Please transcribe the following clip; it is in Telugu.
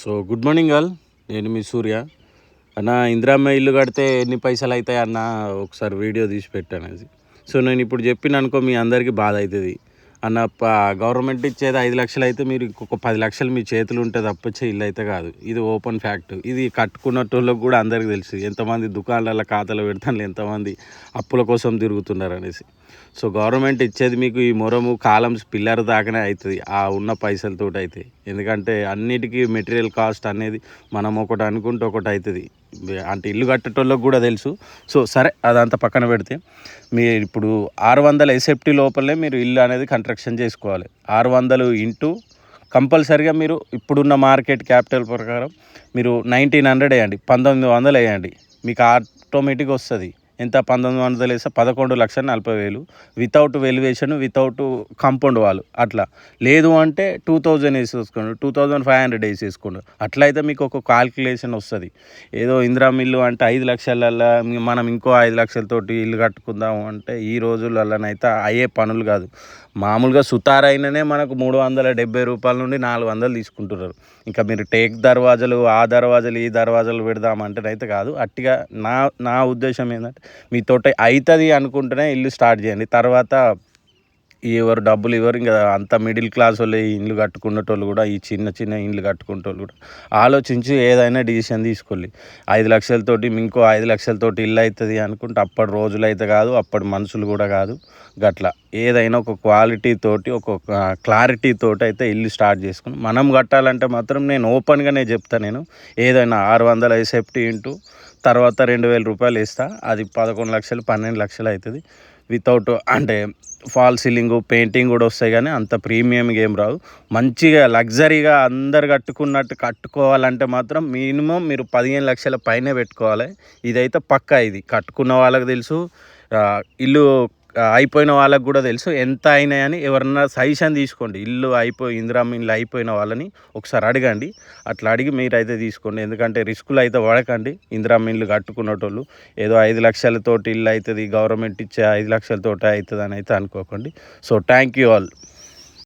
So good morning all. నేను మీ సూర్య. అన్న, ఇందిరమ్మ ఇల్లు కడితే ఎన్ని పైసలు అవుతాయి అన్న ఒకసారి వీడియో తీసి పెట్టాను అది. సో నేను ఇప్పుడు చెప్పిన అనుకో మీ అందరికీ బాధ అవుతుంది అన్న. గవర్నమెంట్ ఇచ్చేది 5 లక్షలు అయితే మీరు ఇంకొక 10 లక్షలు మీ చేతులు ఉంటే తప్పొచ్చే ఇల్లు అయితే కాదు. ఇది ఓపెన్ ఫ్యాక్ట్. ఇది కట్టుకున్నటోళ్ళకి కూడా అందరికీ తెలుసు. ఎంతమంది దుకాణాల ఖాతాలో పెడతాను, ఎంతమంది అప్పుల కోసం తిరుగుతున్నారు అనేసి. సో గవర్నమెంట్ ఇచ్చేది మీకు ఈ మొరము కాలమ్స్ పిల్లర్ దాకానే అవుతుంది ఆ ఉన్న పైసలతో అయితే. ఎందుకంటే అన్నిటికీ మెటీరియల్ కాస్ట్ అనేది మనం ఒకటి అనుకుంటే ఒకటి అవుతుంది. అంటే ఇల్లు కట్టేటోళ్ళకి కూడా తెలుసు. సో సరే, అదంతా పక్కన పెడితే మీరు ఇప్పుడు 600 ఎస్ఎఫ్టీ లోపలే మీరు ఇల్లు అనేది కన్స్ట్రక్షన్ చేసుకోవాలి. 600 ఇంటూ కంపల్సరిగా మీరు ఇప్పుడున్న మార్కెట్ క్యాపిటల్ ప్రకారం మీరు 1900 వేయండి, 1900 వేయండి, మీకు ఆటోమేటిక్గా వస్తుంది. ఎంత? 1900 వేస్తే 11,40,000 వితౌట్ వెల్యువేషన్, వితౌట్ కాంపౌండ్ వాళ్ళు. అట్లా లేదు అంటే 2000 వేసేసుకోండి, 2500 వేసేసుకోండి. అట్లా అయితే మీకు ఒక కాల్కులేషన్ వస్తుంది. ఏదో ఇందిరమ్మ ఇల్లు అంటే 5 లక్షలల్లో మనం ఇంకో 5 లక్షలతోటి ఇల్లు కట్టుకుందాం అంటే ఈ రోజులలోనైతే అయ్యే పనులు కాదు. మామూలుగా సుతారైననే మనకు 370 రూపాయల నుండి 400 తీసుకుంటున్నారు. ఇంకా మీరు టేక్ దర్వాజలు, ఆ దర్వాజలు, ఈ దర్వాజలు పెడదామంటేనైతే కాదు. అట్టిగా నా ఉద్దేశం ఏంటంటే మీతోటి అవుతుంది అనుకుంటేనే ఇల్లు స్టార్ట్ చేయండి. తర్వాత ఎవరు డబ్బులు ఇవ్వరు. ఇంకా అంత మిడిల్ క్లాస్ వాళ్ళు ఈ ఇండ్లు కట్టుకునేటోళ్ళు కూడా, ఈ చిన్న చిన్న ఇండ్లు కట్టుకునేటోళ్ళు కూడా ఆలోచించి ఏదైనా డిసిషన్ తీసుకోండి. 5 లక్షలతోటి ఇంకో 5 లక్షలతోటి ఇల్లు అవుతుంది అనుకుంటే అప్పటి రోజులు అయితే కాదు, అప్పటి మనుషులు కూడా కాదు. గట్లా ఏదైనా ఒక క్వాలిటీ తోటి, ఒక క్లారిటీ తోటి అయితే ఇల్లు స్టార్ట్ చేసుకుని మనం కట్టాలంటే మాత్రం నేను ఓపెన్గానే చెప్తాను. నేను ఏదైనా 600 సేఫ్టీ ఇంటూ తర్వాత 2,000 రూపాయలు వేస్తా. అది 11 లక్షలు 12 లక్షలు అవుతుంది. వితౌట్ అంటే ఫాల్ సీలింగు, పెయింటింగ్ కూడా వస్తాయి, కానీ అంత ప్రీమియంగా ఏం రావు. మంచిగా లగ్జరీగా అందరు కట్టుకున్నట్టు కట్టుకోవాలంటే మాత్రం మినిమం మీరు 15 లక్షల పైనే పెట్టుకోవాలి. ఇదైతే పక్కా. ఇది కట్టుకున్న వాళ్ళకి తెలుసు, ఇల్లు అయిపోయిన వాళ్ళకి కూడా తెలుసు ఎంత అయినాయని. ఎవరన్నా సజెషన్ తీసుకోండి. ఇందిరమ్మ ఇల్లు అయిపోయిన వాళ్ళని ఒకసారి అడగండి. అట్లా అడిగి మీరైతే తీసుకోండి. ఎందుకంటే రిస్కులు అయితే పడకండి. ఇందిరమ్మ ఇల్లు కట్టుకునేటోళ్ళు ఏదో 5 లక్షలతోటి ఇల్లు అవుతుంది, గవర్నమెంట్ ఇచ్చే 5 లక్షలతోటి అవుతుంది అని అయితే అనుకోకండి. So thank you all.